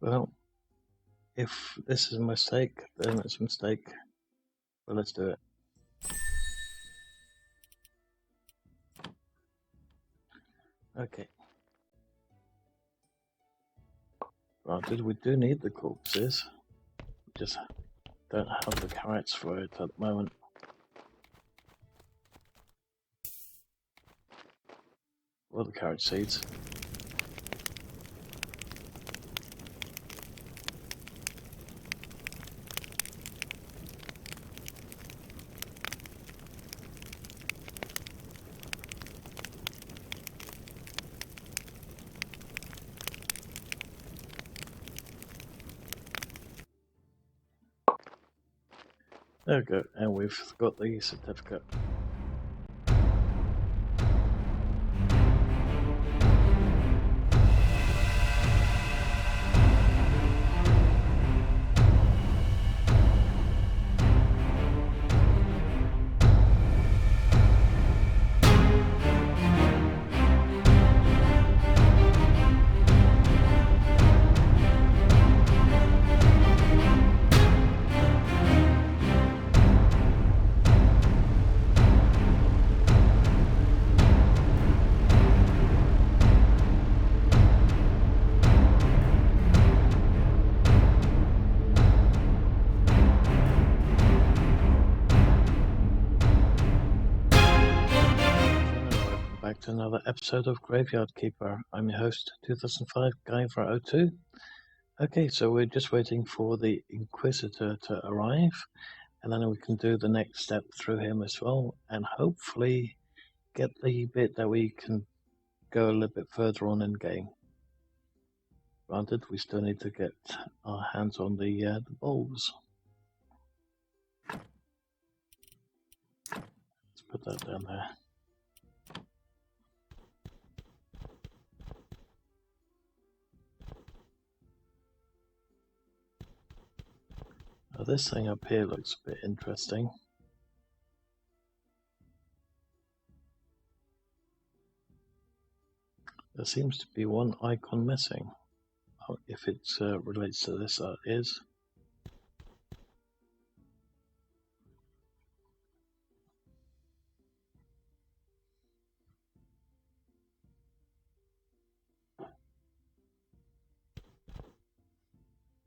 Well, if this is a mistake, then it's a mistake. But let's do it. Okay. Granted, we do need the corpses. We just don't have the carrots for it at the moment. Or the carrot seeds. There we go, and we've got the certificate. To another episode of Graveyard Keeper. I'm your host, 2005 Guy402. Okay, so we're just waiting for the Inquisitor to arrive, and then we can do the next step through him as well, and hopefully get the bit that we can go a little bit further on in game. Granted, we still need to get our hands on the bulbs. Let's put that down there. Now this thing up here looks a bit interesting. There seems to be one icon missing. Oh, if it relates to this, that is.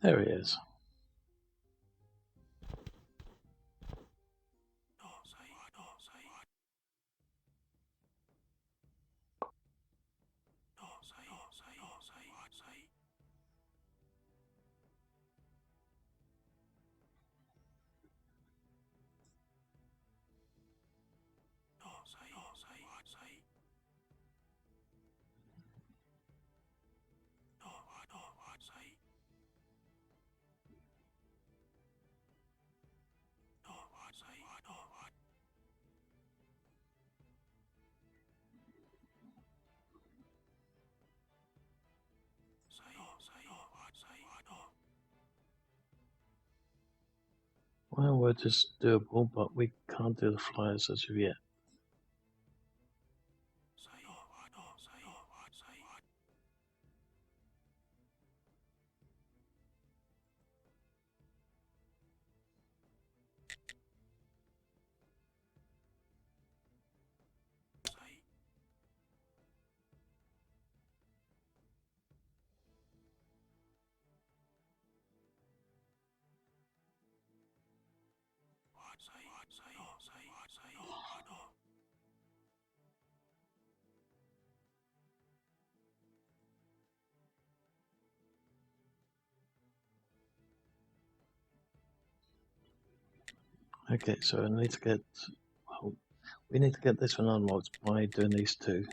There he is. Well, we're just doable, but we can't do the flyers as of yet. Okay, so I need to get, well, we need to get this one unlocked by doing these two.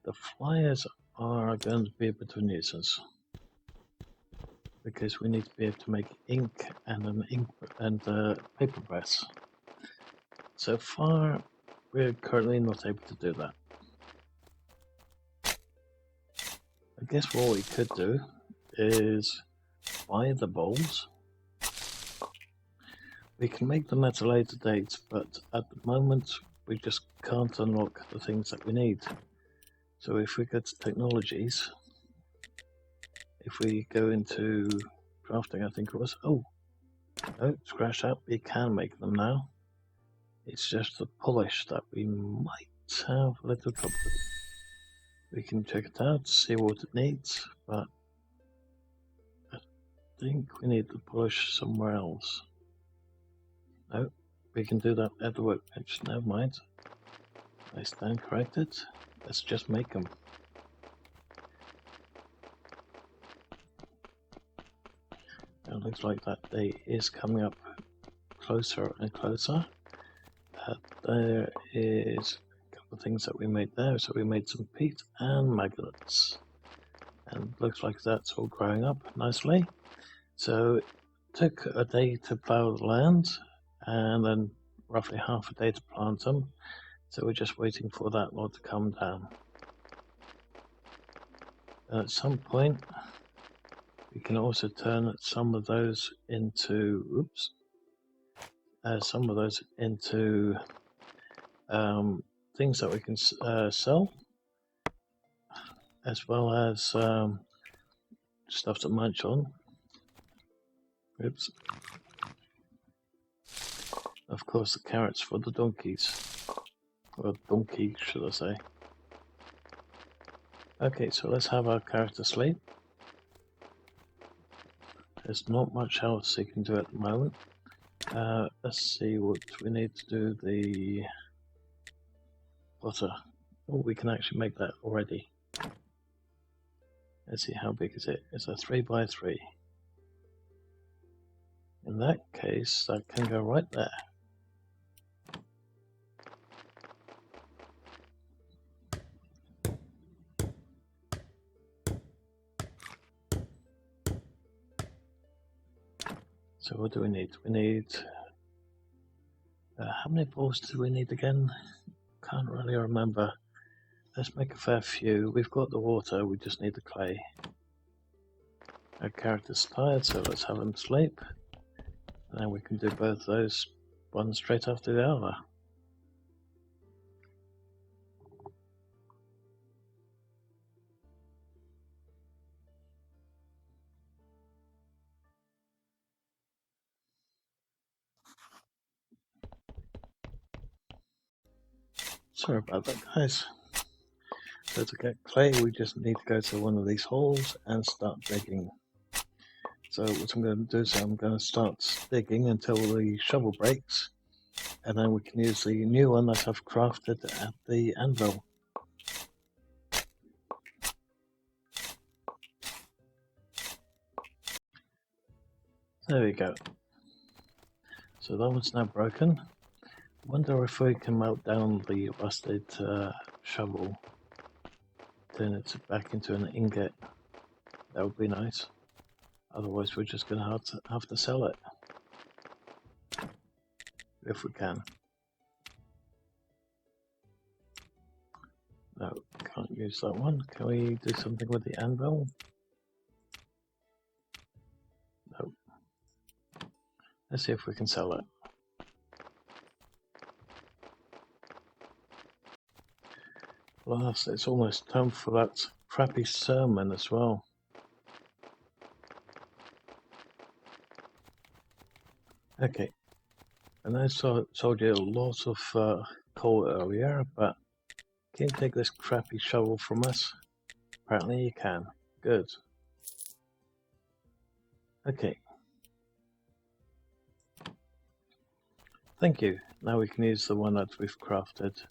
The flyers are going to be a bit of a nuisance because we need to be able to make ink and paper press. So far, we're currently not able to do that. I guess what we could do is buy the bulbs. We can make them at a later date, but at the moment we just can't unlock the things that we need. So if we go to technologies, if we go into crafting, I think it was. Oh, no, scratch that. We can make them now. It's just the polish that we might have a little trouble with. We can check it out, see what it needs, but I think we need the polish somewhere else. No, we can do that at the workbench. Never mind. I stand corrected. Let's just make them. It looks like that day is coming up closer and closer. There is a couple of things that we made there. So we made some peat and magnets. And looks like that's all growing up nicely. So it took a day to plough the land and then roughly half a day to plant them. So we're just waiting for that lot to come down. And at some point we can also turn some of those into things that we can sell, as well as stuff to munch on. Oops. Of course, the carrots for the donkeys. Or donkey, should I say. Okay, so let's have our character sleep. There's not much else he can do at the moment. Let's see what we need to do. The butter. Oh, we can actually make that already. Let's see, how big is it? It's a 3x3. In that case, that can go right there. So what do we need? We need... how many balls do we need again? Can't really remember. Let's make a fair few. We've got the water, we just need the clay. Our character's tired, so let's have him sleep. And then we can do both those, one straight after the other. Sorry about that, guys. So to get clay, we just need to go to one of these holes and start digging. So what I'm going to do is I'm going to start digging until the shovel breaks, and then we can use the new one that I've crafted at the anvil. There we go. So that one's now broken. Wonder if we can melt down the rusted shovel, turn it back into an ingot. That would be nice. Otherwise we're just going to have to sell it. If we can. No, can't use that one. Can we do something with the anvil? No. Let's see if we can sell it. Last, it's almost time for that crappy sermon as well. Okay, and I told you a lot of coal earlier, but can you take this crappy shovel from us? Apparently you can. Good. Okay. Thank you. Now we can use the one that we've crafted.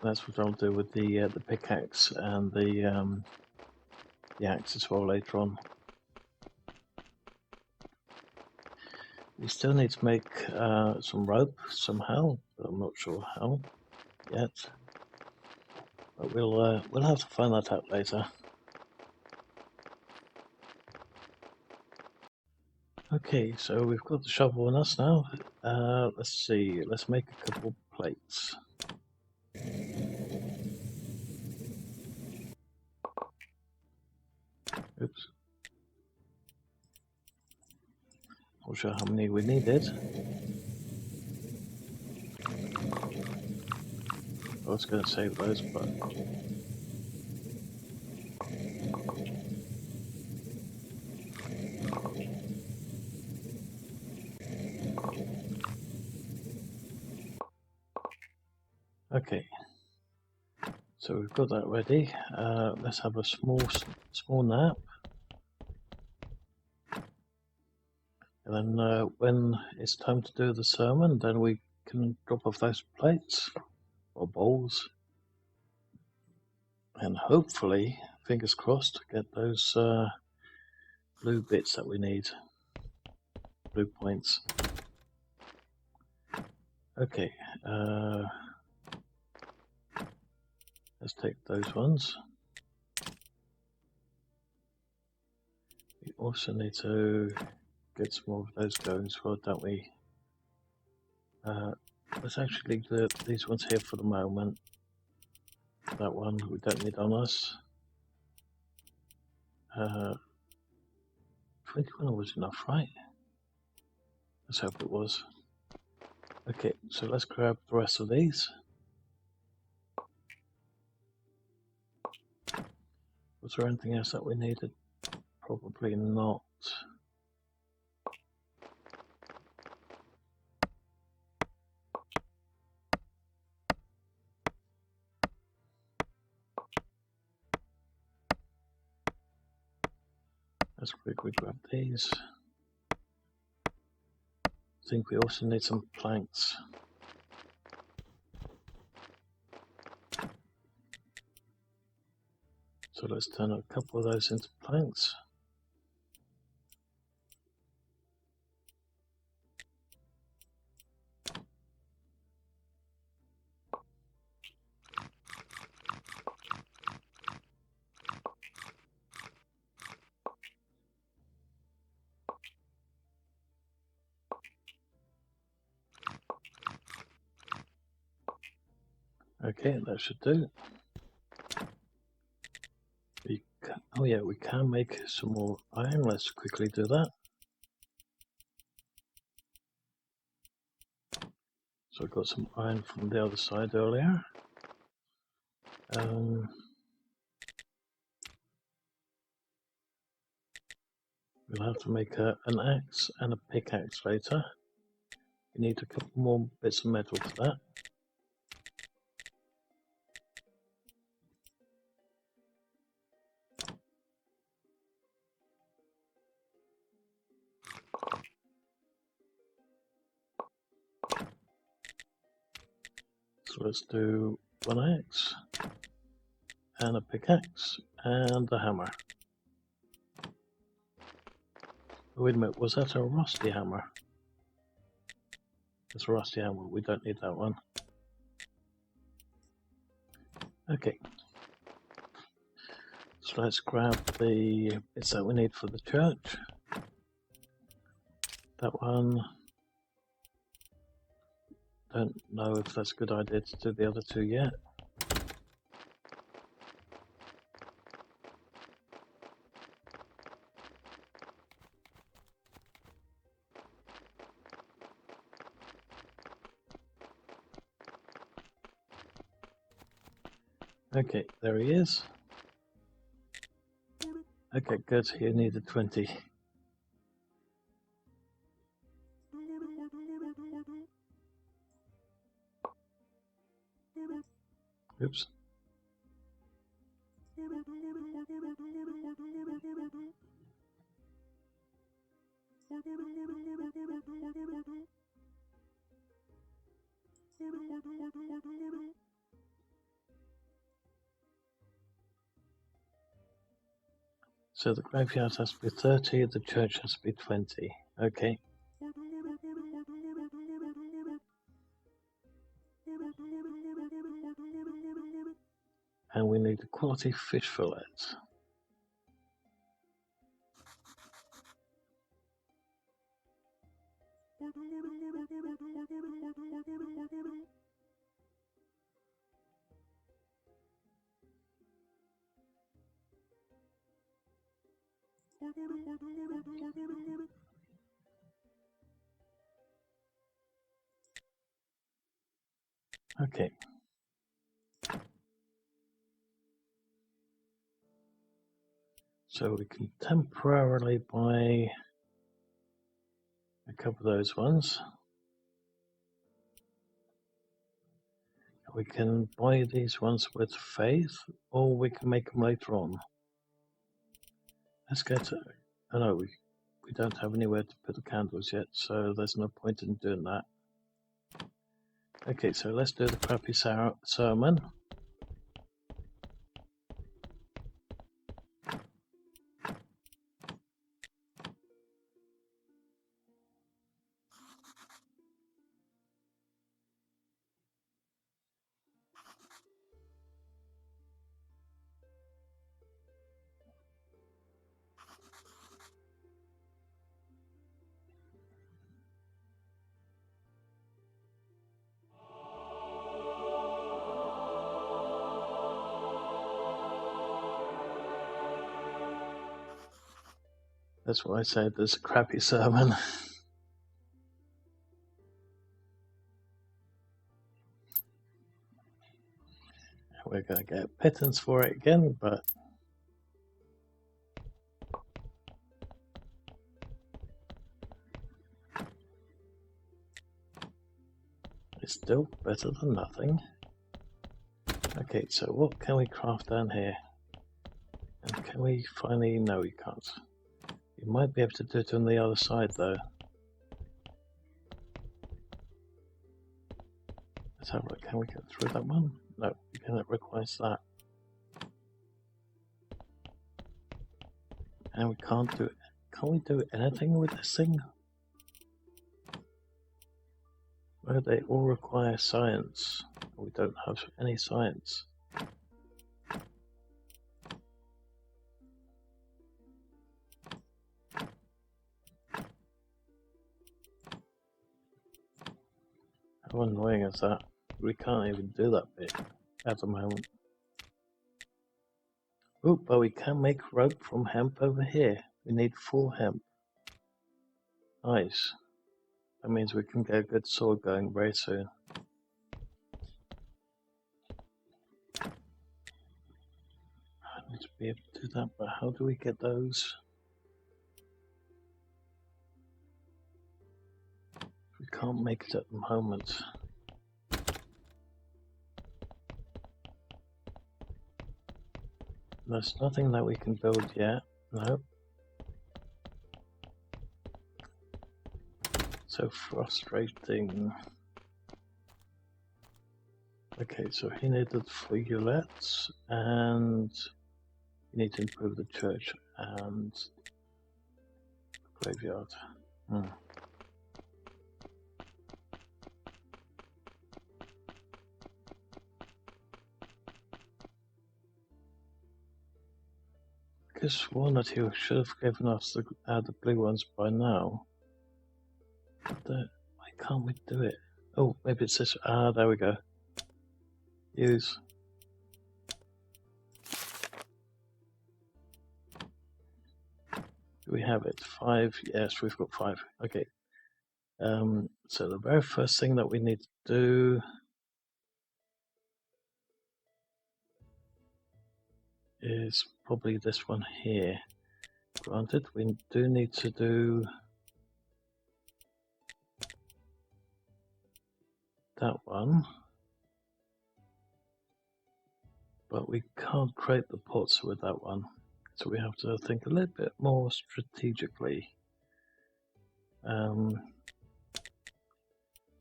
That's what I'll do with the pickaxe and the axe as well later on. We still need to make some rope somehow, but I'm not sure how yet. But we'll have to find that out later. Okay, so we've got the shovel on us now. Let's see. Let's make a couple plates. Oops. Not sure how many we needed. I was going to save those, but Okay, so we've got that ready. Let's have a small nap, and then when it's time to do the sermon, then we can drop off those plates or bowls, and hopefully, fingers crossed, get those blue bits that we need, blue points. Okay, let's take those ones. We also need to get some more of those going as well, don't we? Let's actually leave these ones here for the moment. That one we don't need on us. 21 was enough, right? Let's hope it was. Okay, so let's grab the rest of these. Was there anything else that we needed? Probably not. Let's quickly grab these. I think we also need some planks. So let's turn a couple of those into planks. Okay, that should do. Oh yeah, we can make some more iron. Let's quickly do that. So I got some iron from the other side earlier. We'll have to make an axe and a pickaxe later. We need a couple more bits of metal for that. So let's do one axe and a pickaxe and a hammer. Wait a minute, was that a rusty hammer? It's a rusty hammer, we don't need that one. Okay. So let's grab the bits that we need for the church. That one. Don't know if that's a good idea to do the other two yet. Okay, there he is. Okay, good, he needed 20. Oops. So the graveyard has to be 30, the church has to be 20. Okay. And we need a quality fish fillet. Okay. So we can temporarily buy a couple of those ones. We can buy these ones with faith, or we can make them later on. Let's get to... Oh no, we don't have anywhere to put the candles yet, so there's no point in doing that. Okay, so let's do the crappy sermon. That's why I said there's a crappy sermon. We're going to get pittance for it again, but it's still better than nothing. Okay, so what can we craft down here? And can we finally... No, we can't. We might be able to do it on the other side, though. Let's have a look. Can we get through that one? No, it requires that. And we can't do it. Can't we do anything with this thing? Well, they all require science. We don't have any science. How annoying is that? We can't even do that bit at the moment. Oh, but we can make rope from hemp over here. We need 4 hemp. Nice. That means we can get a good sword going very soon. I need to be able to do that, but how do we get those? We can't make it at the moment. There's nothing that we can build yet. No. So frustrating. Okay, so he needed figurets, and you need to improve the church and graveyard. I could have sworn that he should have given us the blue ones by now. But why can't we do it? Oh, maybe it's this. Ah, there we go. Use. Do we have it? 5? Yes, we've got 5. Okay. So the very first thing that we need to do is probably this one here. Granted, we do need to do that one, but we can't create the pots with that one, so we have to think a little bit more strategically.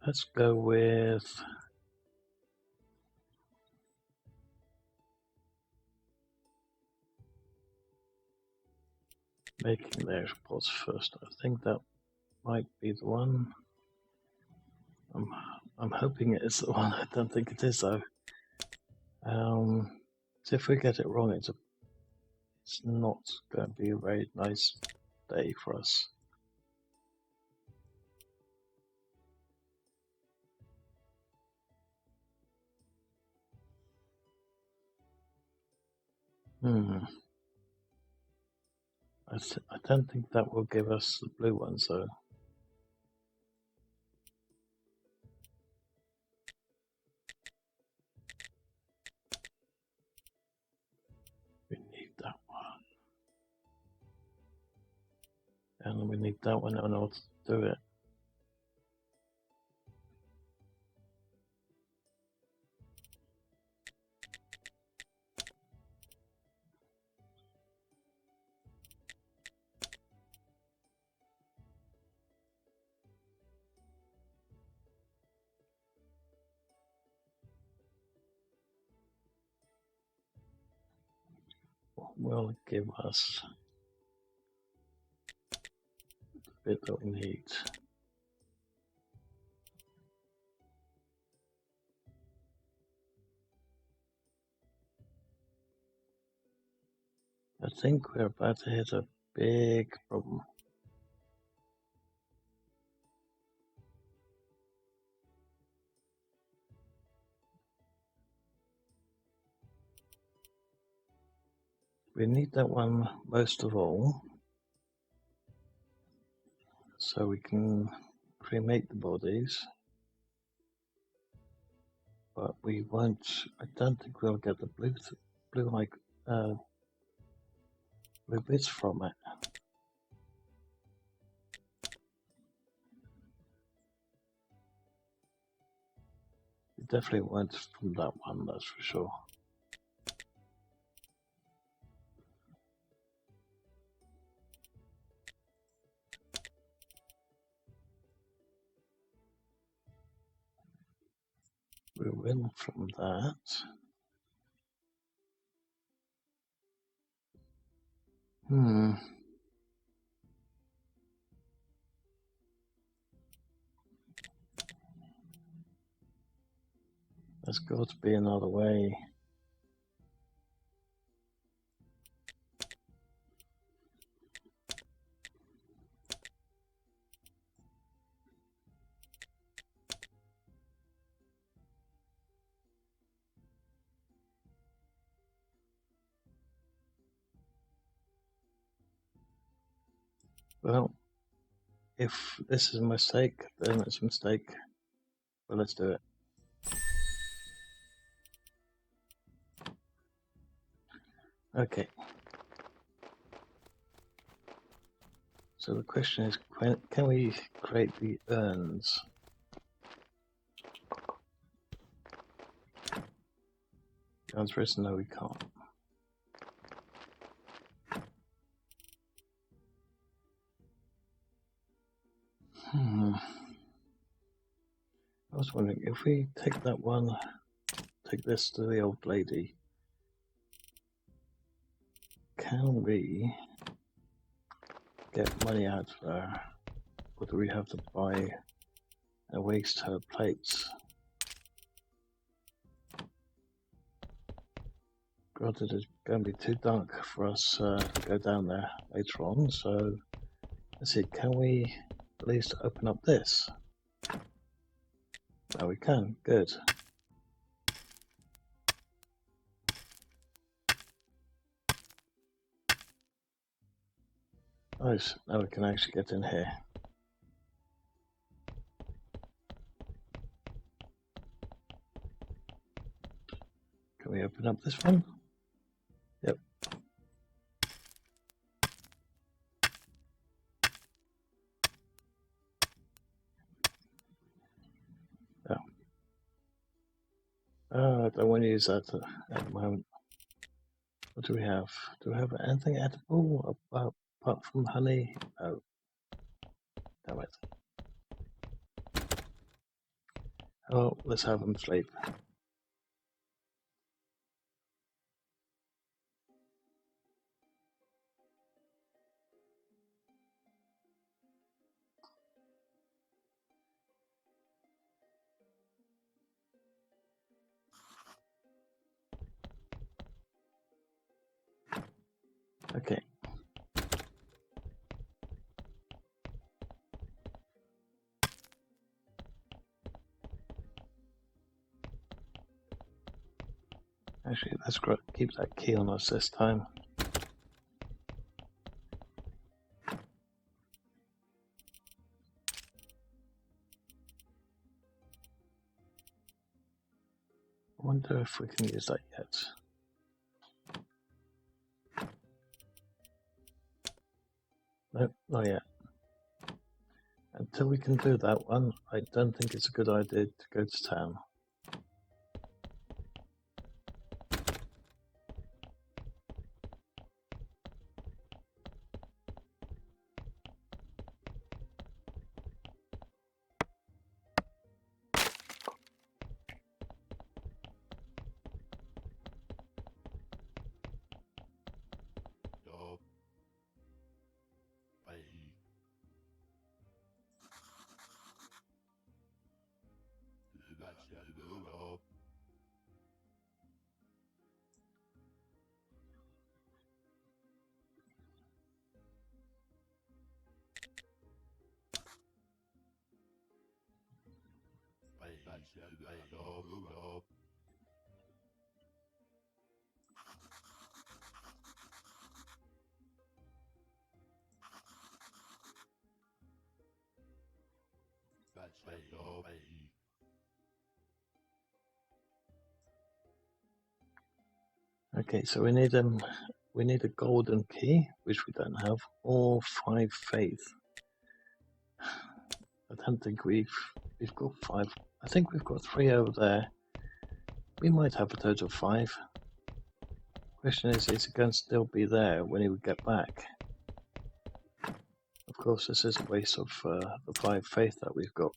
Let's go with making those pots first. I think that might be the one. I'm hoping it is the one. I don't think it is though. So if we get it wrong, it's not going to be a very nice day for us. I don't think that will give us the blue ones though. We need that one. And we need that one in order to do it. will give us the bit that we need. I think we're about to hit a big problem. We need that one most of all, so we can cremate the bodies, but we won't. I don't think we'll get the blue bits from it. We definitely won't from that one, that's for sure. We win from that. There's got to be another way. Well, if this is a mistake, then it's a mistake. But let's do it. Okay. So the question is, can we create the urns? The answer is no, we can't. I was wondering, if we take that one, take this to the old lady, can we get money out of her? Or do we have to buy and waste her plates? Granted, it's going to be too dark for us to go down there later on, so let's see, can we at least open up this? Oh, we can, good. Nice, now we can actually get in here. Can we open up this one? Yep. Oh, I don't want to use that at the moment. What do we have? Do we have anything edible apart from honey? No. Damn it. Oh, let's have them sleep. Okay. Actually, let's keep that key on us this time. I wonder if we can use that yet. Nope, not yet. Until we can do that one, I don't think it's a good idea to go to town. Okay, so we need a golden key, which we don't have, or 5 faith. I don't think we've got 5. I think we've got 3 over there. We might have a total of 5. Question is it going to still be there when he would get back? Of course, this is a waste of the 5 faith that we've got.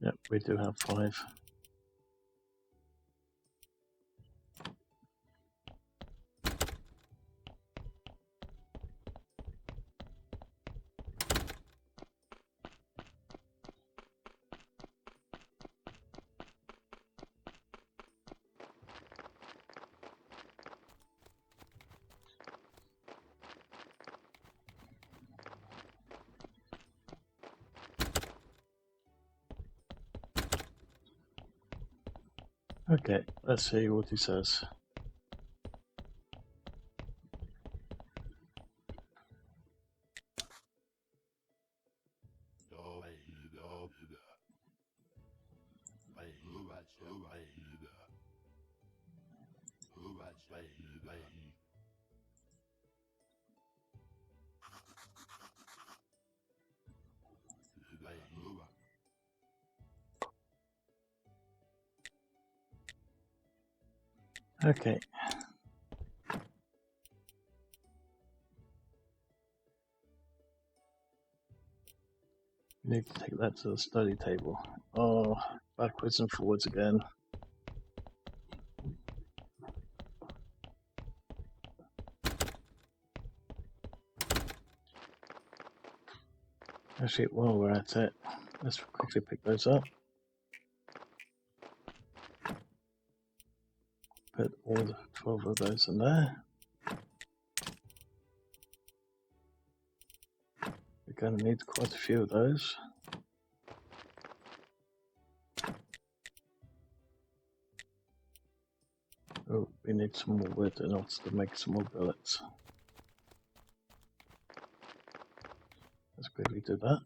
Yep, we do have 5. Okay, let's see what he says. Okay. We need to take that to the study table. Oh, backwards and forwards again. Actually, while we're at it, let's quickly pick those up. Put all the 12 of those in there. We're going to need quite a few of those. Oh, we need some more wood in order to make some more bullets. Let's quickly do that.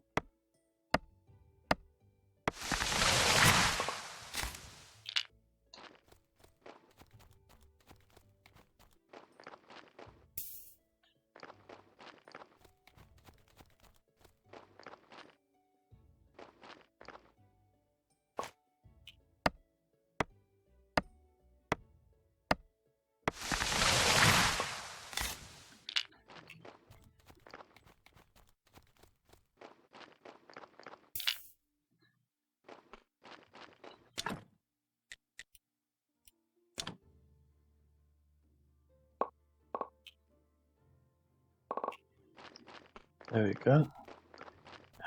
There we go.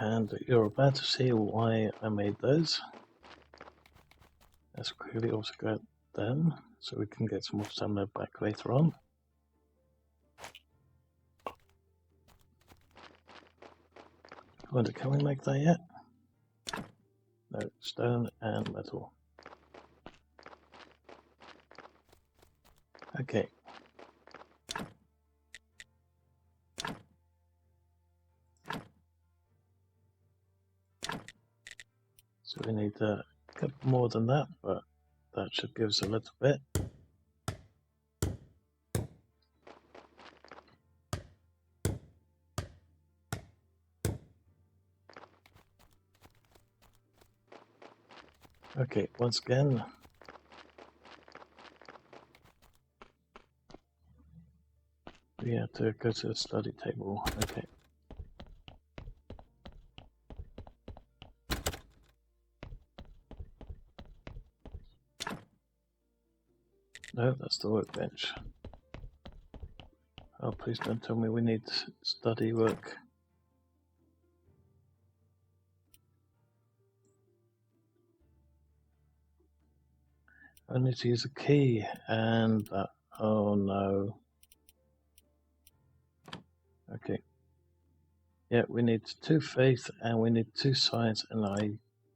And you're about to see why I made those. Let's quickly also grab them so we can get some more stamina back later on. I wonder, can we make that yet? No, stone and metal. Okay. So we need a couple more than that, but that should give us a little bit. Okay, once again. We have to go to the study table. Okay. No, that's the workbench. Oh, please don't tell me we need study work. I need to use a key and oh no. Okay. Yeah, we need 2 faith and we need 2 science, and I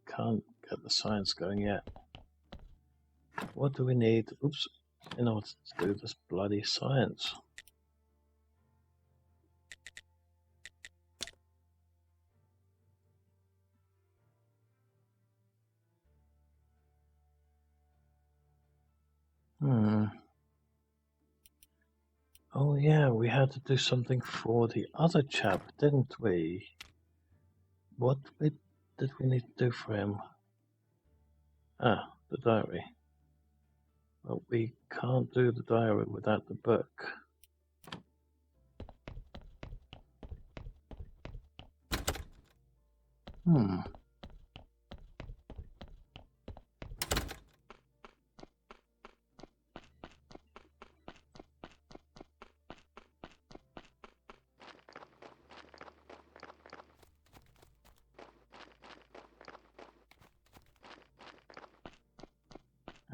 can't get the science going yet. What do we need? Oops. In order to do this bloody science. Oh yeah, we had to do something for the other chap, didn't we? What did we need to do for him? Ah, the diary. But we can't do the diary without the book.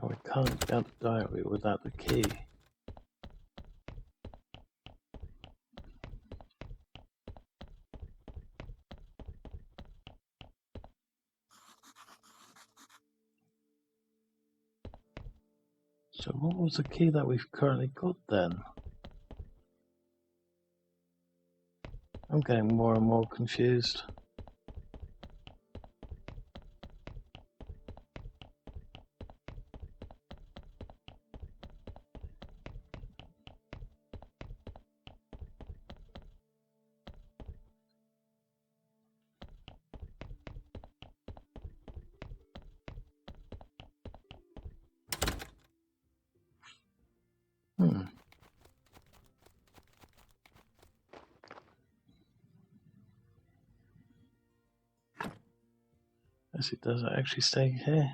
And we can't get the diary without the key. So what was the key that we've currently got then? I'm getting more and more confused. Yes, it does actually stay here.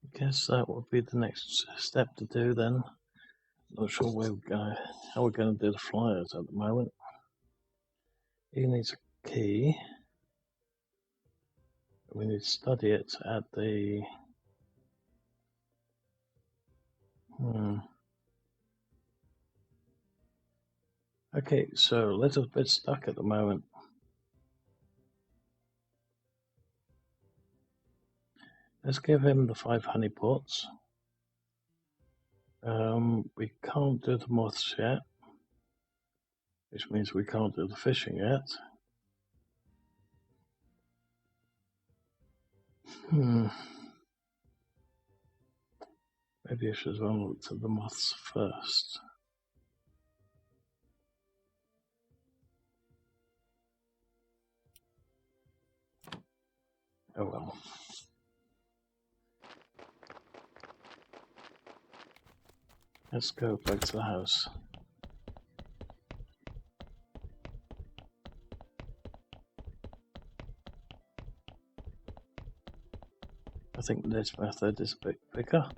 I guess that would be the next step to do then. Not sure how we're going to do the flyers at the moment. He needs a key. We need to study it at the... Okay, so a little bit stuck at the moment. Let's give him the 5 honey pots. We can't do the moths yet, which means we can't do the fishing yet. Maybe I should run look to the moths first. Oh well. Let's go back to the house. I think this method is a bit quicker.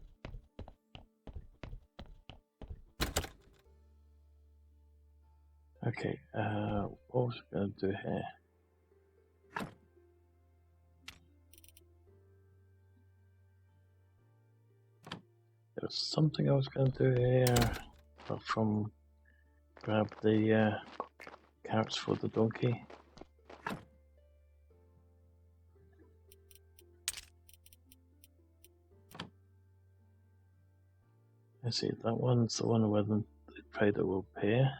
Okay, what was I going to do here? There was something I was going to do here, apart from grab the carrots for the donkey. I see, that one's the one where the trader will appear.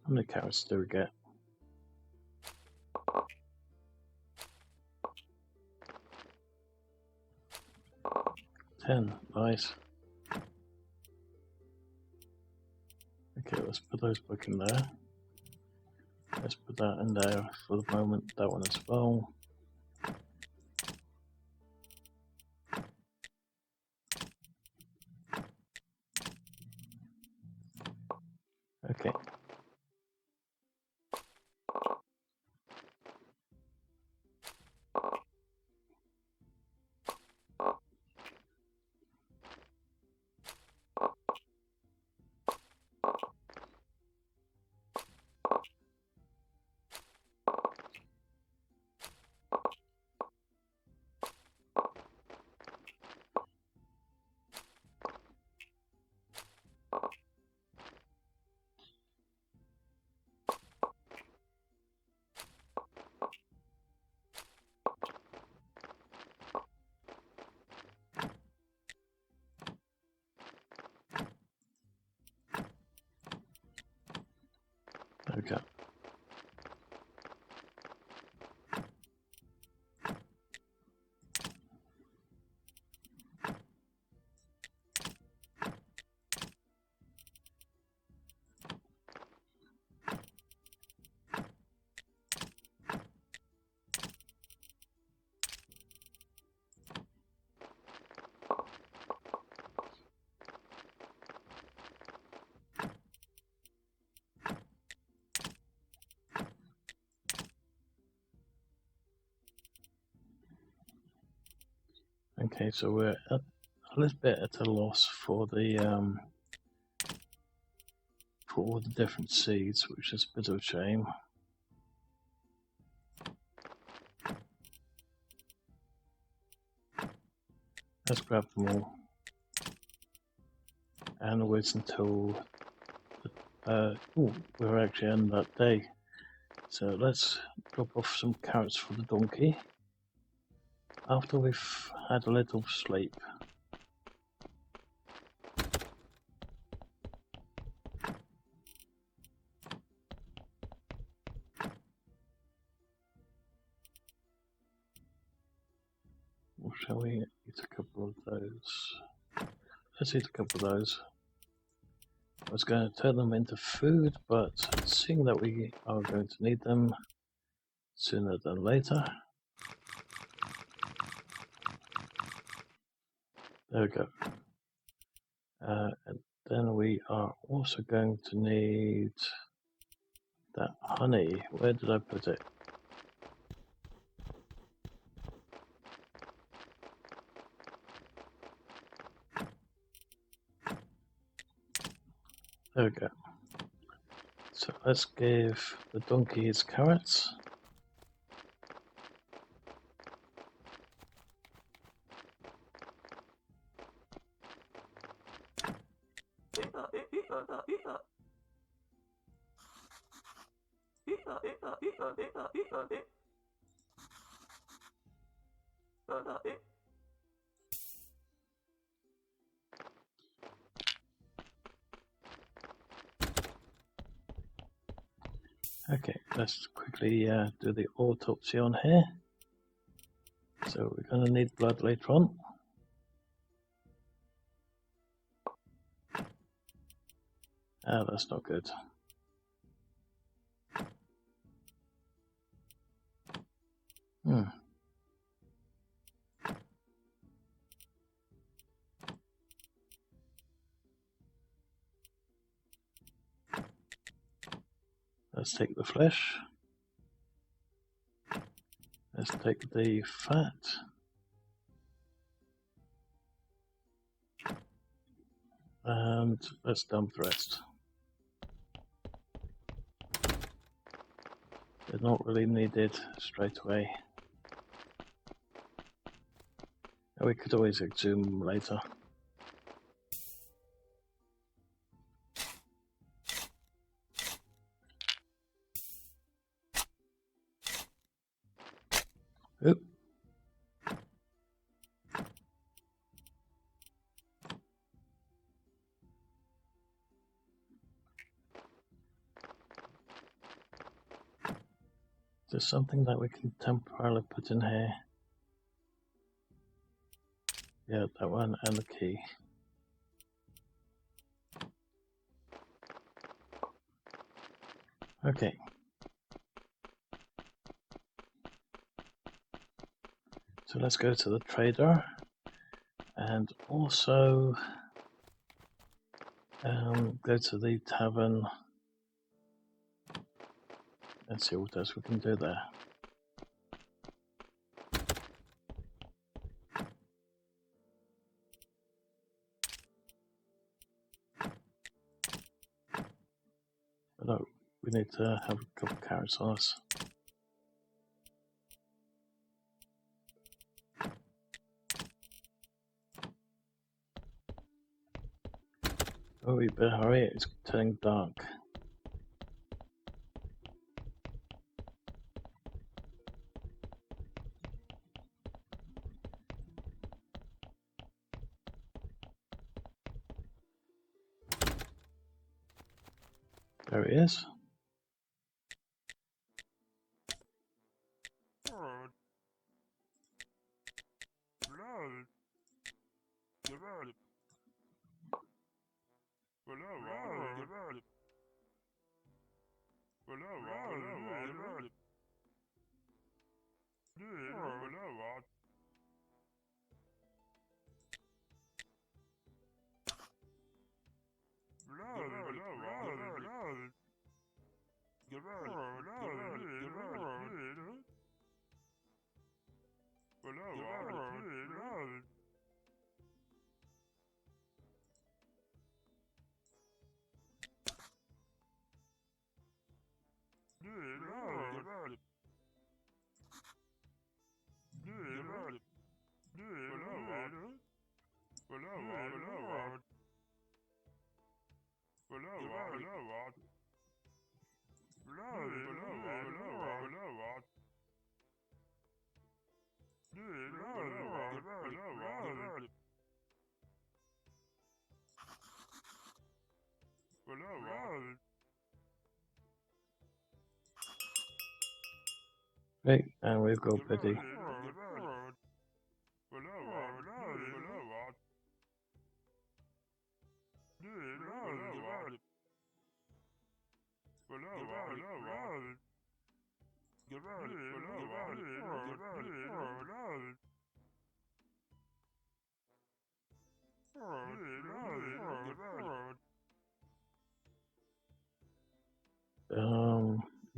How many carrots do we get? 10, nice. Okay, let's put those back in there. Let's put that in there for the moment, that one as well. Okay. Okay. Okay, so we're at a little bit at a loss for the for all the different seeds, which is a bit of a shame. Let's grab them all and wait until we're actually on that day. So let's drop off some carrots for the donkey after we've had a little sleep. Or shall we eat a couple of those? Let's eat a couple of those. I was going to turn them into food, but seeing that we are going to need them sooner than later. There we go. And then we are also going to need that honey. Where did I put it? There we go. So let's give the donkey his carrots. Okay, let's quickly do the autopsy on here. So we're going to need blood later on. Ah, that's not good. Let's take the flesh. Let's take the fat. And let's dump the rest. They're not really needed straight away. We could always exhume them later. There's something that we can temporarily put in here. Yeah, that one and the key. Okay. So let's go to the trader and also go to the tavern. Let's see what else we can do there. No, we need to have a couple of carrots on us. Oh, we better hurry, it's turning dark. There he is. Great, and we've got Betty.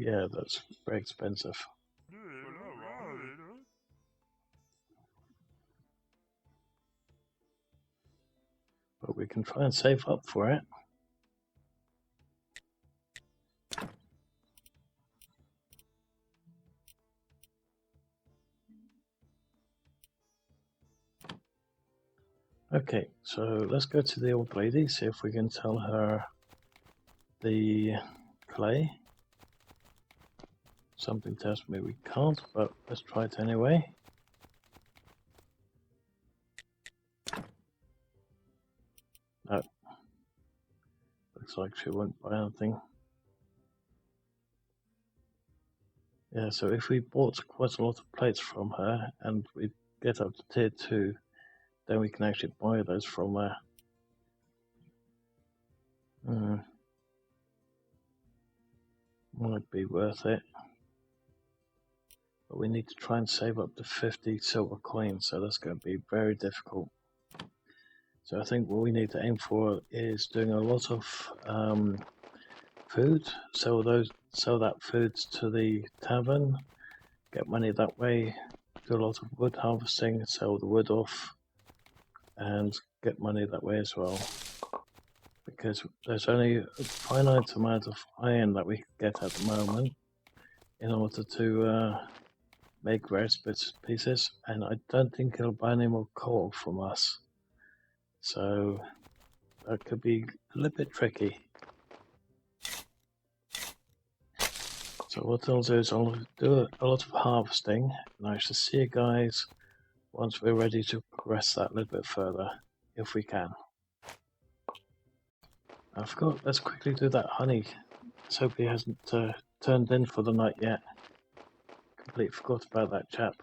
Yeah, that's very expensive. But we can try and save up for it. Okay, so let's go to the old lady, see if we can tell her the clay. Something tells me we can't, but let's try it anyway. No. Looks like she won't buy anything. Yeah, so if we bought quite a lot of plates from her and we get up to tier 2, then we can actually buy those from her. Might be worth it. But we need to try and save up to 50 silver coins, so that's going to be very difficult. So I think what we need to aim for is doing a lot of food, sell that food to the tavern, get money that way, do a lot of wood harvesting, sell the wood off, and get money that way as well. Because there's only a finite amount of iron that we can get at the moment in order to make various bits and pieces, and I don't think it'll buy any more coal from us. So that could be a little bit tricky. So what I'll do is I'll do a lot of harvesting, and I shall see you guys once we're ready to progress that a little bit further, if we can. I forgot, let's quickly do that honey. Let's hope he hasn't turned in for the night yet. completely forgot about that chap.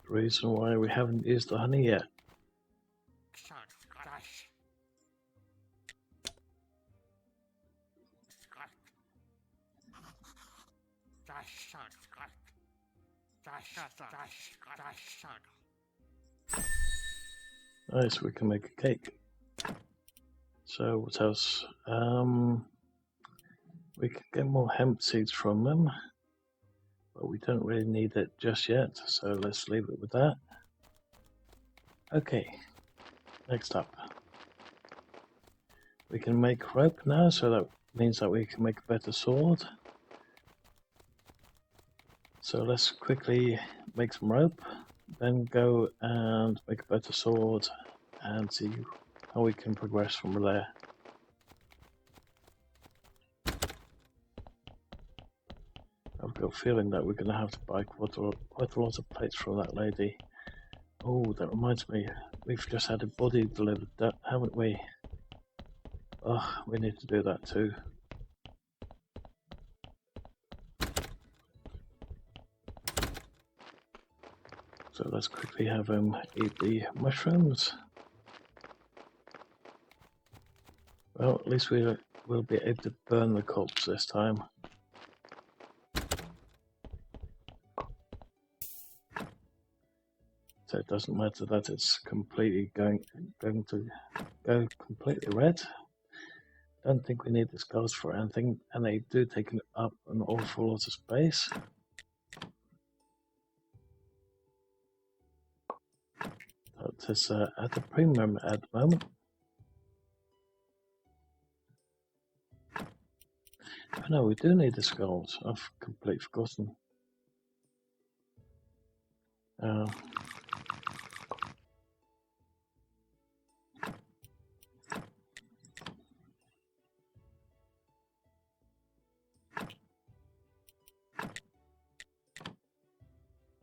The reason why we haven't used the honey yet. Nice, we can make a cake. So what else? We could get more hemp seeds from them, but we don't really need it just yet, so let's leave it with that. Okay, next up. We can make rope now, so that means that we can make a better sword. So let's quickly make some rope, then go and make a better sword and see how we can progress from there. I've got a feeling that we're going to have to buy quite a lot of plates from that lady. Oh, that reminds me, we've just had a body delivered, haven't we? Oh, we need to do that too. So let's quickly have him eat the mushrooms. Well, at least we'll be able to burn the corpse this time. So it doesn't matter that it's completely going to go completely red. Don't think we need the skulls for anything, and they do take up an awful lot of space. That is at a premium at the moment. Oh no, we do need the skulls. I've completely forgotten.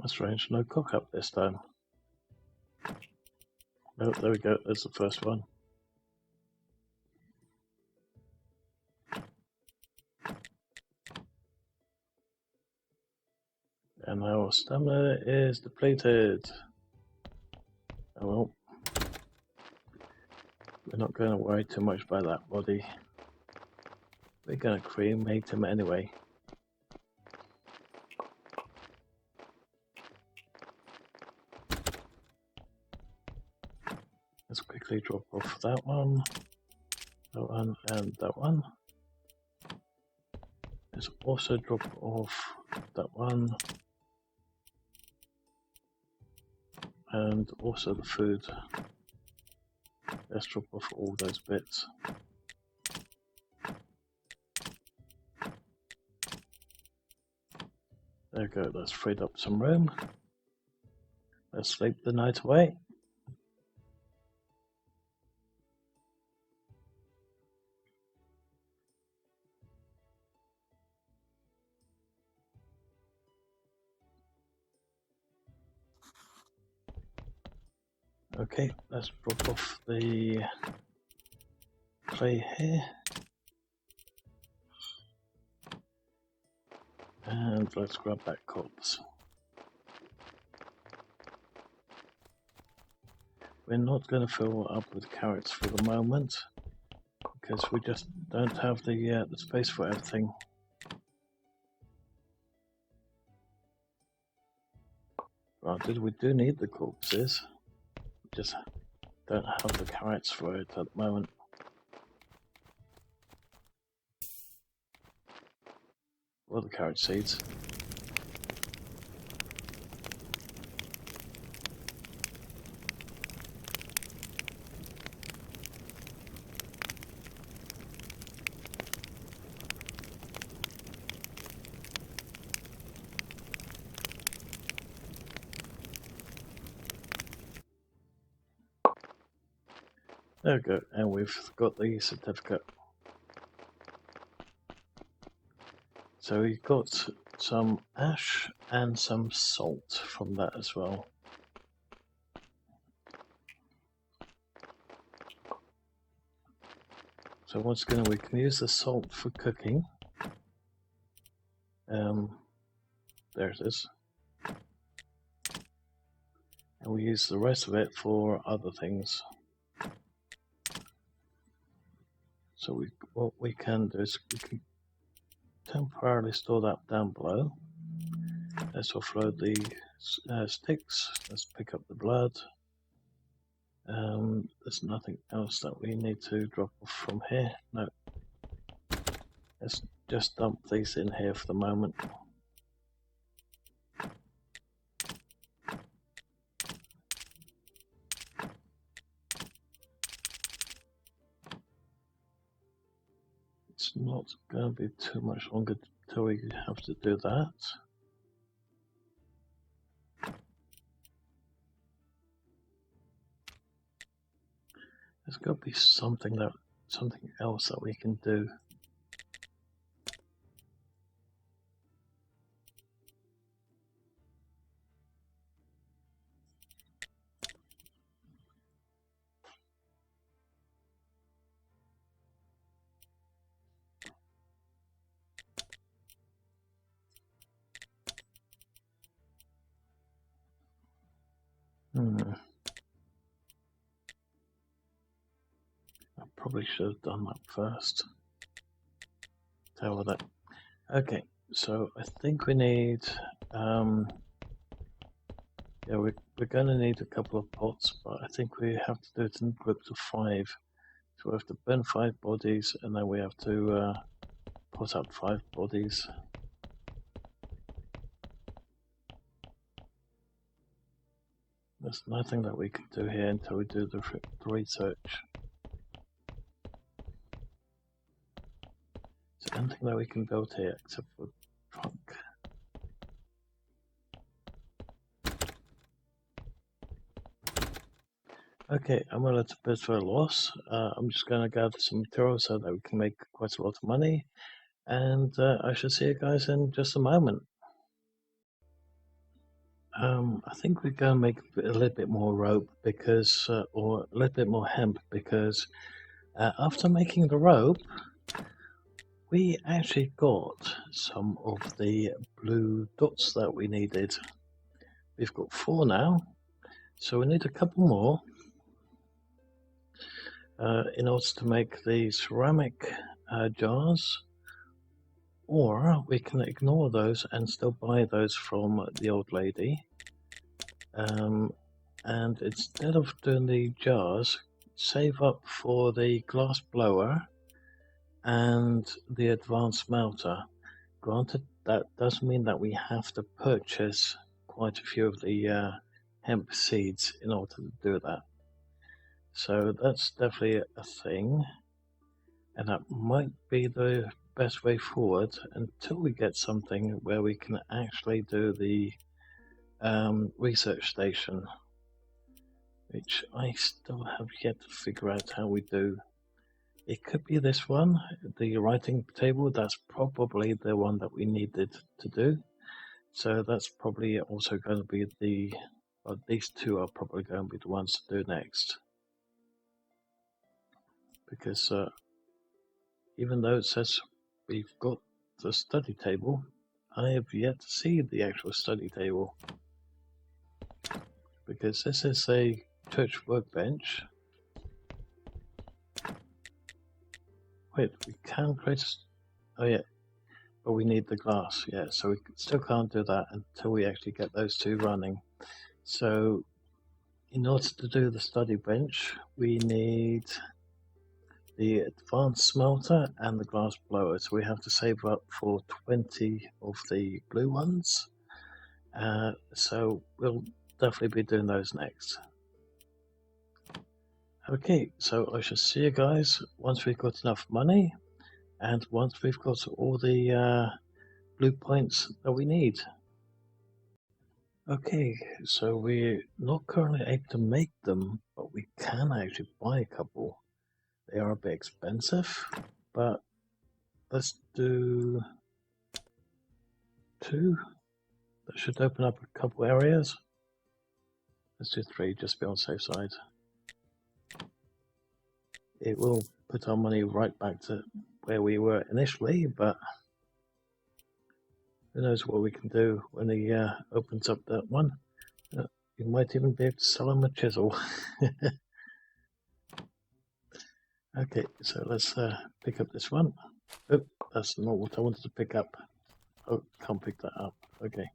That's strange, no cock up this time. Oh, there we go, there's the first one. And our stamina is depleted. Oh well. We're not going to worry too much about that body. We're going to cremate him anyway. Let's quickly drop off that one, and that one. Let's also drop off that one, and also the food. Let's drop off all those bits. There we go, that's freed up some room. Let's sleep the night away. Okay, let's drop off the clay here. And let's grab that corpse. We're not going to fill up with carrots for the moment, because we just don't have the space for everything. Granted, we do need the corpses, we just don't have the carrots for it at the moment. Or the carrot seeds. There we go, and we've got the certificate. So we got some ash and some salt from that as well. So once again, we can use the salt for cooking. There it is. And we use the rest of it for other things. So what we can do is we can temporarily store that down below. Let's offload the sticks. Let's pick up the blood. There's nothing else that we need to drop off from here. No. Let's just dump these in here for the moment. It's not going to be too much longer till we have to do that. There's got to be something else that we can do. I probably should have done that first. Tell her that. Okay, so I think we need. Yeah, we're going to need a couple of pots, but I think we have to do it in groups of 5. So we have to burn 5 bodies, and then we have to pot up 5 bodies. There's nothing that we can do here until we do the research. Is there anything that we can build here except for trunk? Okay, I'm a little bit of a loss. I'm just going to gather some materials so that we can make quite a lot of money. And I shall see you guys in just a moment. I think we're going to make a little bit more rope because, or a little bit more hemp because after making the rope, we actually got some of the blue dots that we needed. We've got 4 now, so we need a couple more in order to make the ceramic jars, or we can ignore those and still buy those from the old lady. And instead of doing the jars, save up for the glass blower and the advanced melter. Granted, that does mean that we have to purchase quite a few of the hemp seeds in order to do that. So that's definitely a thing, and that might be the best way forward until we get something where we can actually do the research station, which I still have yet to figure out how we do. It could be this one, the writing table. That's probably the one that we needed to do. So that's probably also going to be these 2 are probably going to be the ones to do next. Because even though it says we've got the study table, I have yet to see the actual study table. Because this is a church workbench. Wait, we can create oh yeah, but we need the glass, yeah, so we still can't do that until we actually get those 2 running. So in order to do the study bench, we need the advanced smelter and the glass blower, so we have to save up for 20 of the blue ones. So we'll definitely be doing those next. Okay, so I shall see you guys once we've got enough money and once we've got all the blue points that we need. Okay, so we're not currently able to make them, but we can actually buy a couple. They are a bit expensive, but let's do 2. That should open up a couple areas. Let's do 3, just to be on the safe side. it will put our money right back to where we were initially, but who knows what we can do when he opens up that one. You might even be able to sell him a chisel. Okay, so let's pick up this one. Oh, that's not what I wanted to pick up. Oh, can't pick that up. Okay.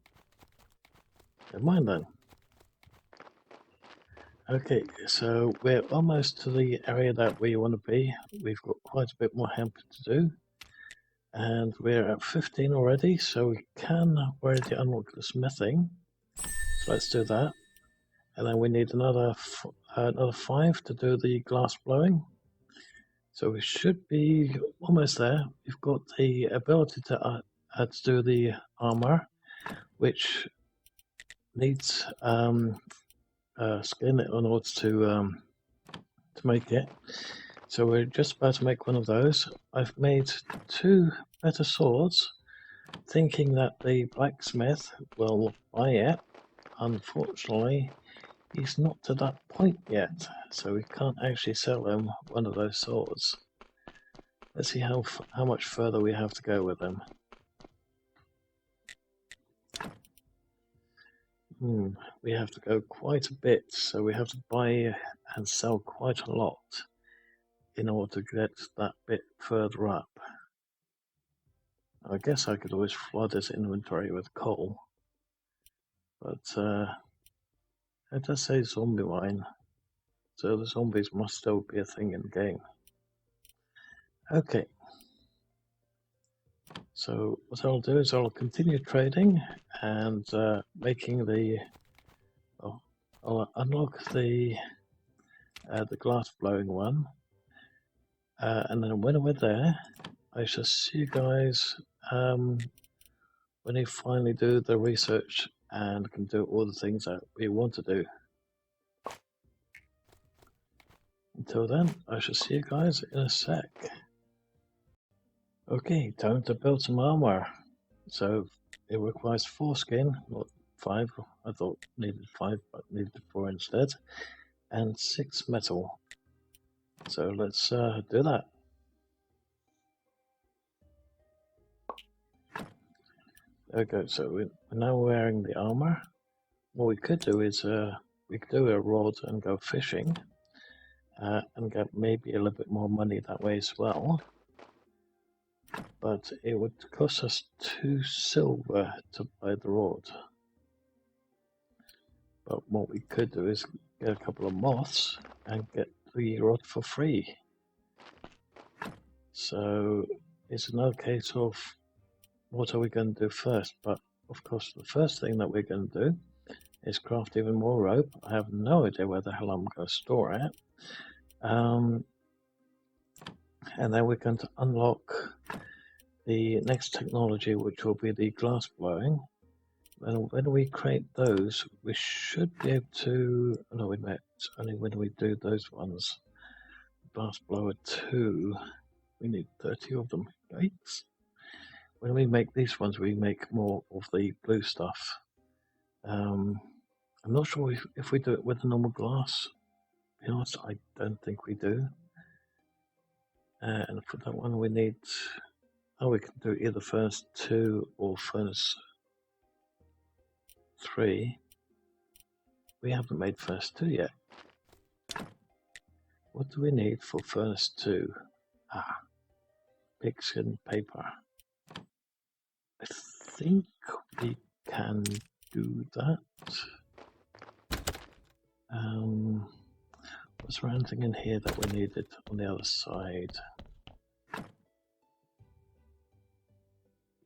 Never mind then. Okay, so we're almost to the area that we want to be. We've got quite a bit more hemp to do. And we're at 15 already, so we can already unlock the smithing. So let's do that. And then we need another 5 to do the glass blowing. So we should be almost there. We've got the ability to do the armor, which needs skin in order to make it. So we're just about to make one of those. I've made 2 better swords, thinking that the blacksmith will buy it. Unfortunately, he's not to that point yet, so we can't actually sell him one of those swords. Let's see how much further we have to go with him. We have to go quite a bit, so we have to buy and sell quite a lot in order to get that bit further up. I guess I could always flood his inventory with coal, but it does say zombie wine, so the zombies must still be a thing in the game. Okay, so what I'll do is I'll continue trading and making the. I'll unlock the glass blowing one, and then when we're there, I shall see you guys when you finally do the research and can do all the things that we want to do. Until then, I shall see you guys in a sec. Okay, time to build some armor. So it requires 4 skin, not 5. I thought needed 5, but needed 4 instead, and 6 metal. So let's do that. There we go. So we're now wearing the armor. What we could do is we could do a rod and go fishing, and get maybe a little bit more money that way as well. But it would cost us 2 silver to buy the rod. But what we could do is get a couple of moths and get the rod for free. So it's another case of what are we going to do first? But of course, the first thing that we're going to do is craft even more rope. I have no idea where the hell I'm going to store it. And then we're going to unlock the next technology, which will be the glass blowing. And when we create those, we should be able to. No, wait a minute. Only when we do those ones. Glass blower 2. We need 30 of them. Yikes. When we make these ones, we make more of the blue stuff. I'm not sure if we do it with the normal glass. To be honest, I don't think we do. And for that one, we need. Oh, we can do either furnace 2 or furnace 3. We haven't made furnace 2 yet. What do we need for furnace 2? Pigskin paper. I think we can do that. Was there anything in here that we needed on the other side?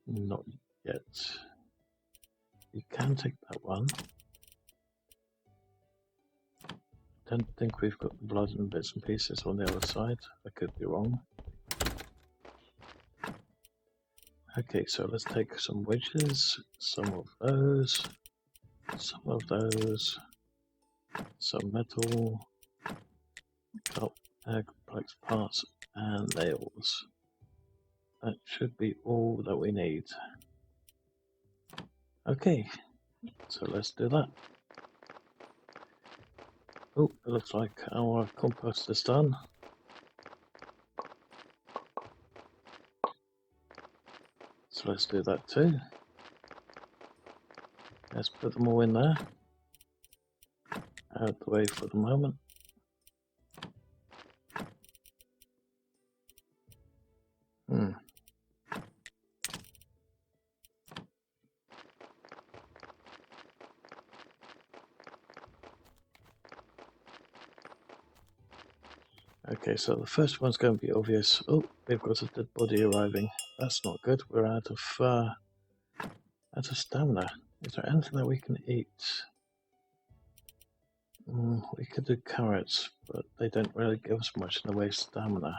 Not yet. You can take that one. Don't think we've got blood and bits and pieces on the other side. I could be wrong. Okay, so let's take some wedges, some of those, some metal, complex parts, and nails. That should be all that we need. Okay, so let's do that. Oh, it looks like our compost is done. So let's do that too. Let's put them all in there. Out the way for the moment. Okay, so the first one's going to be obvious. Oh, we've got a dead body arriving. That's not good. We're out of stamina. Is there anything that we can eat? We could do carrots, but they don't really give us much in the way of stamina.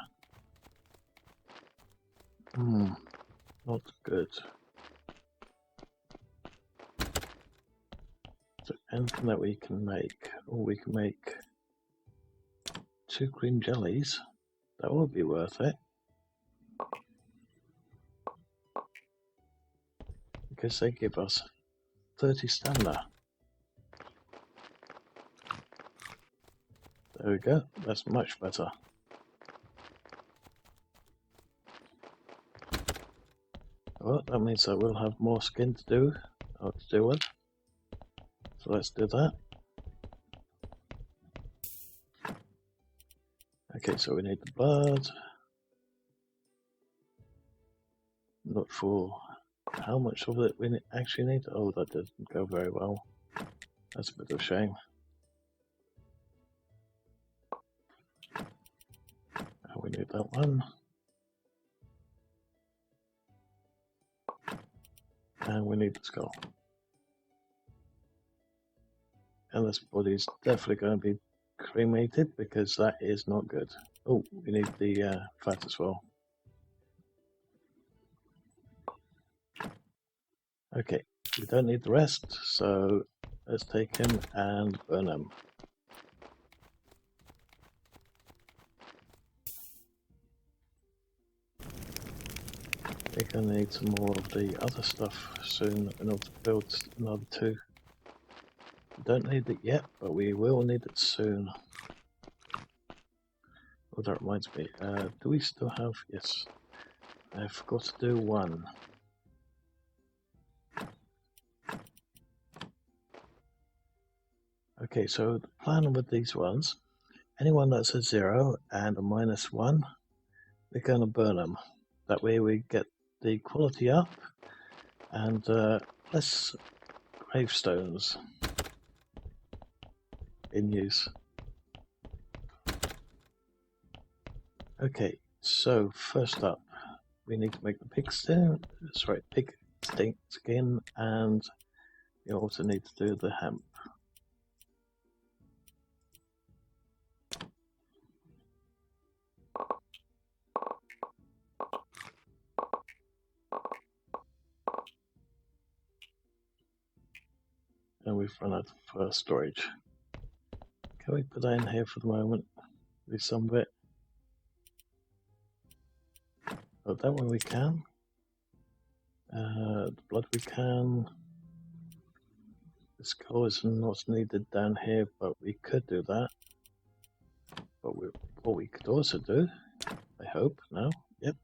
Not good. Is there anything that we can make? Oh, we can make 2 green jellies. That would be worth it. Because they give us 30 stamina. There we go. That's much better. Well, that means that we'll have more skin to do with. So let's do that. Okay, so we need the blood. Not sure how much of it we actually need. Oh, that didn't go very well. That's a bit of a shame. We need that one. And we need the skull. And this body's definitely going to be cremated because that is not good. Oh, we need the fat as well. Okay, we don't need the rest, so let's take him and burn him. We're going to need some more of the other stuff soon in order to build another 2. We don't need it yet, but we will need it soon. Oh, that reminds me, do we still have... Yes, I forgot to do 1. Okay, so the plan with these ones, anyone that's a 0 and a -1, we're going to burn them. That way we get the quality up and less gravestones in use. Okay, so first up, we need to make the pig skin, and we also need to do the hemp. And we've run out of storage. Can we put that in here for the moment? Do some of it. Oh, that one we can. The blood we can. The skull is not needed down here, but we could do that. But what we could also do, I hope, no? Yep.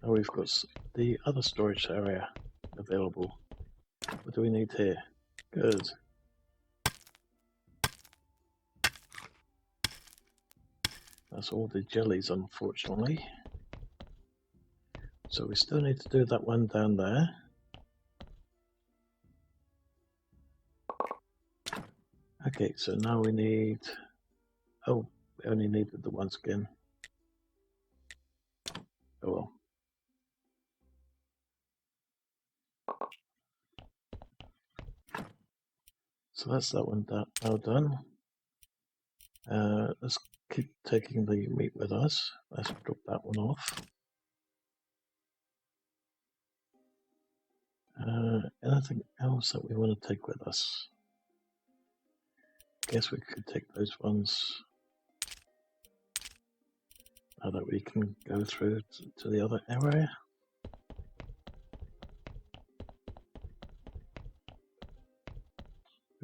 Now we've got the other storage area available. What do we need here? Good. That's all the jellies, unfortunately. So we still need to do that one down there. Okay, so now we need... Oh, we only needed the 1 skin. Oh well. So that's that one now done. Let's keep taking the meat with us. Let's drop that one off. Anything else that we want to take with us? Guess we could take those ones now that we can go through to the other area.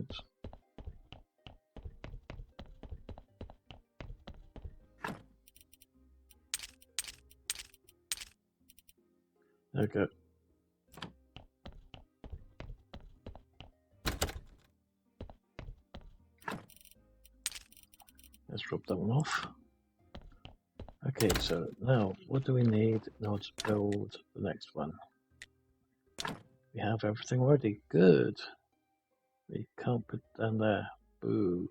Oops. There we go. Let's drop that one off. Okay, so now what do we need in order to build the next one? We have everything ready. Good. We can't put down there. Boo.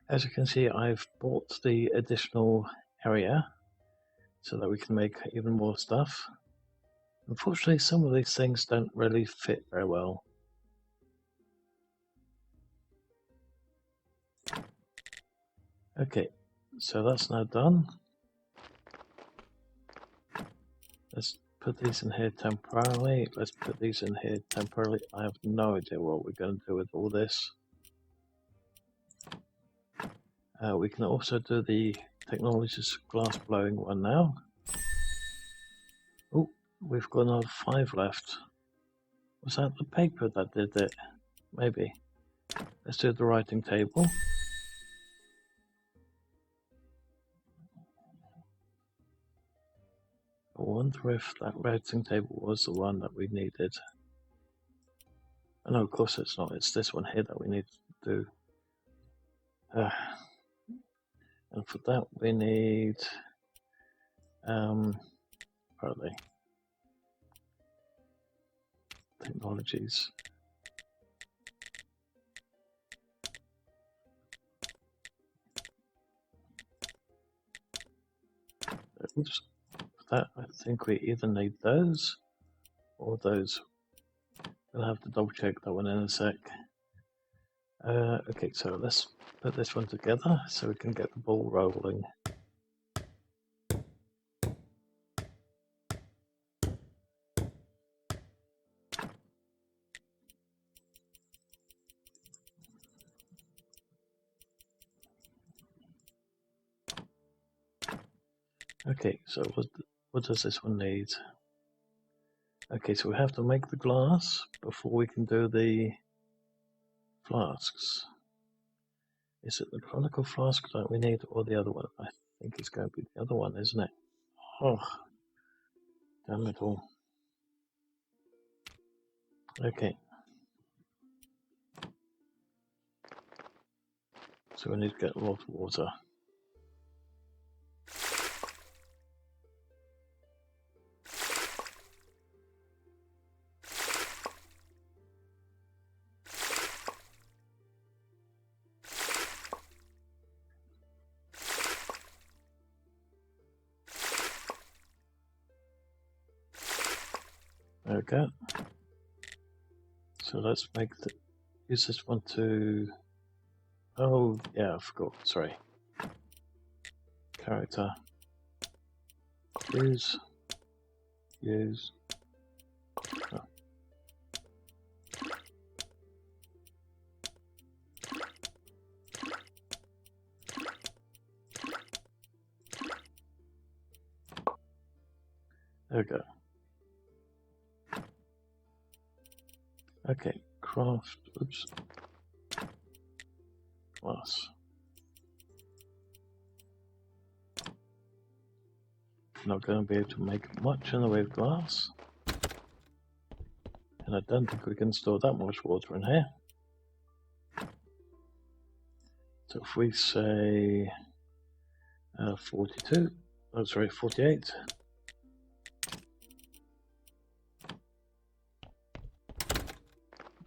As you can see, I've bought the additional area so that we can make even more stuff. Unfortunately, some of these things don't really fit very well. Okay, so that's now done. Let's put these in here temporarily. Let's put these in here temporarily. I have no idea what we're going to do with all this. We can also do the technologist glass blowing one now. Oh, we've got another 5 left. Was that the paper that did it? Maybe. Let's do the writing table. I wonder if that writing table was the one that we needed. Oh, no, of course it's not. It's this one here that we need to do. And for that we need probably technologies. Oops. For that I think we either need those or those. We'll have to double check that one in a sec. Okay, so let's put this one together so we can get the ball rolling. Okay, so what does this one need? Okay, so we have to make the glass before we can do the flasks. Is it the chronicle flask that we need or the other one? I think it's going to be the other one, isn't it? Oh, damn it all. Okay. So we need to get a lot of water. There we go. So let's use this one to, oh yeah, I forgot, sorry. Character, use, oh. There we go. Okay, craft, oops, glass. Not going to be able to make much in the way of glass. And I don't think we can store that much water in here. So if we say 42, oh sorry, 48.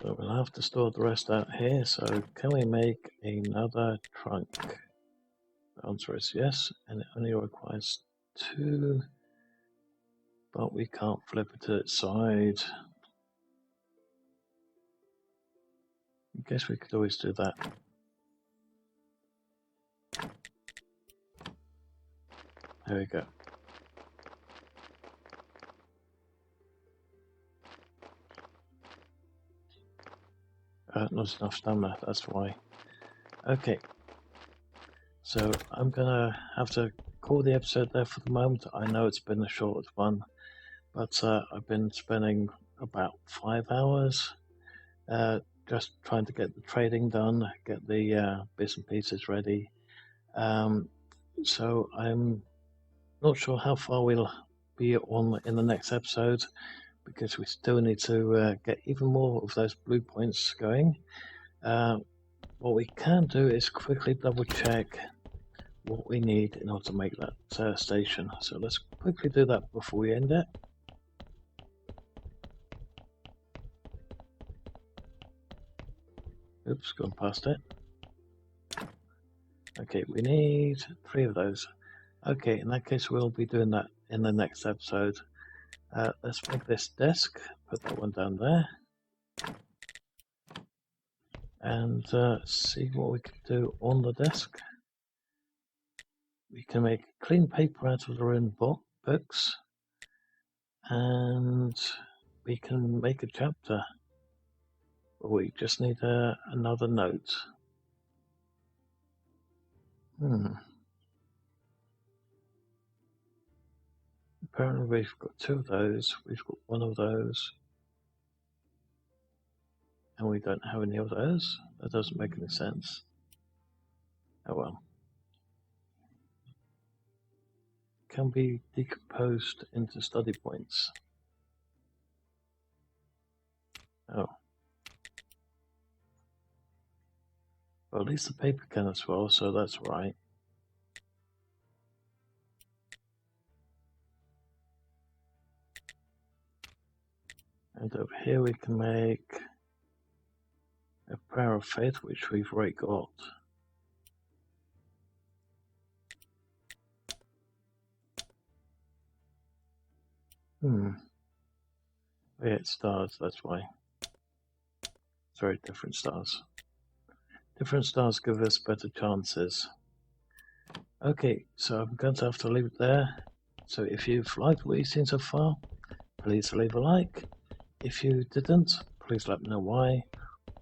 But we'll have to store the rest out here, so can we make another trunk? The answer is yes, and it only requires 2, but we can't flip it to its side. I guess we could always do that. There we go. Not enough stamina, that's why. Okay. So I'm gonna have to call the episode there for the moment. I know it's been a short one, but I've been spending about 5 hours just trying to get the trading done, get the bits and pieces ready. So I'm not sure how far we'll be on in the next episode, because we still need to get even more of those blue points going. What we can do is quickly double check what we need in order to make that station. So let's quickly do that before we end it. Oops, gone past it. Okay, we need 3 of those. Okay, in that case we'll be doing that in the next episode. Let's make this desk, put that one down there, and see what we can do on the desk. We can make clean paper out of the rune books, and we can make a chapter. But we just need another note. Apparently we've got 2 of those, we've got 1 of those, and we don't have any of those. That doesn't make any sense. Oh well. Can be decomposed into study points. Oh. Well, at least the paper can as well, so that's right. And over here we can make a prayer of faith, which we've already got. Yeah, it's stars, that's why. It's very different stars. Different stars give us better chances. Okay, so I'm going to have to leave it there. So if you've liked what you've seen so far, please leave a like. If you didn't, please let me know why.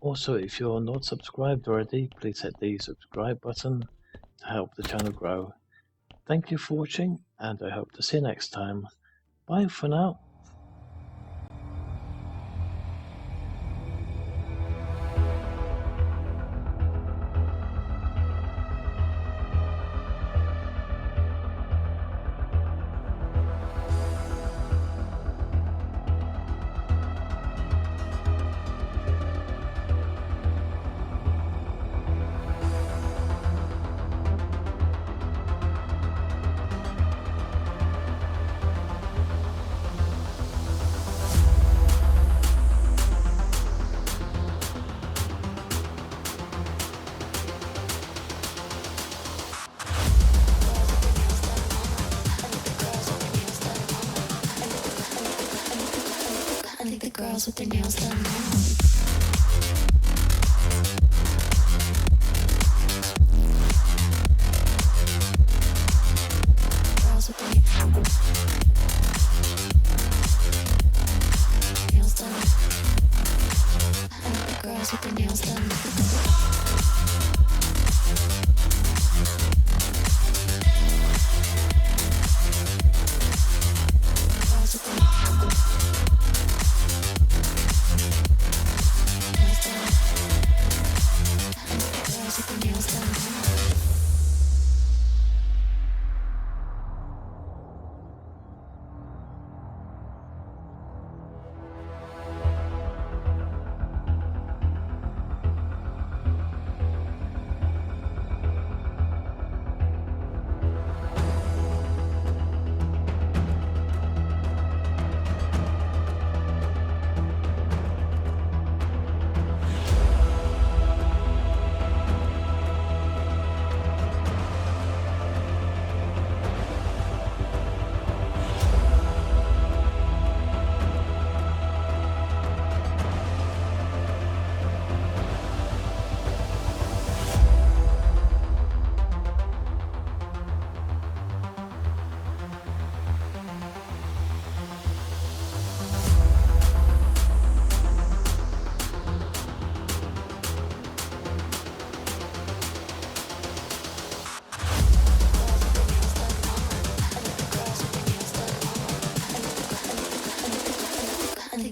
Also, if you're not subscribed already, please hit the subscribe button to help the channel grow. Thank you for watching, and I hope to see you next time. Bye for now. With their nails done now. Girls with their nails done. I like the girls with their nails done. Girls with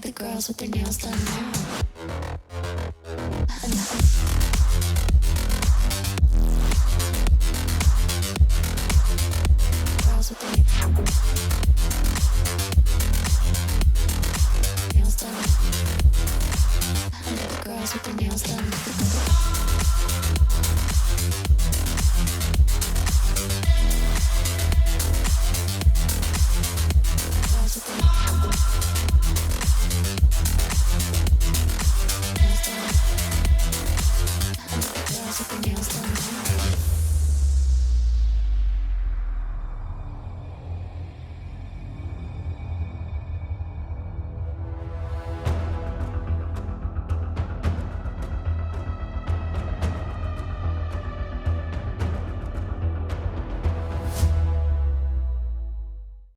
their girls with their nails done now. Girls with their girls with their nails done.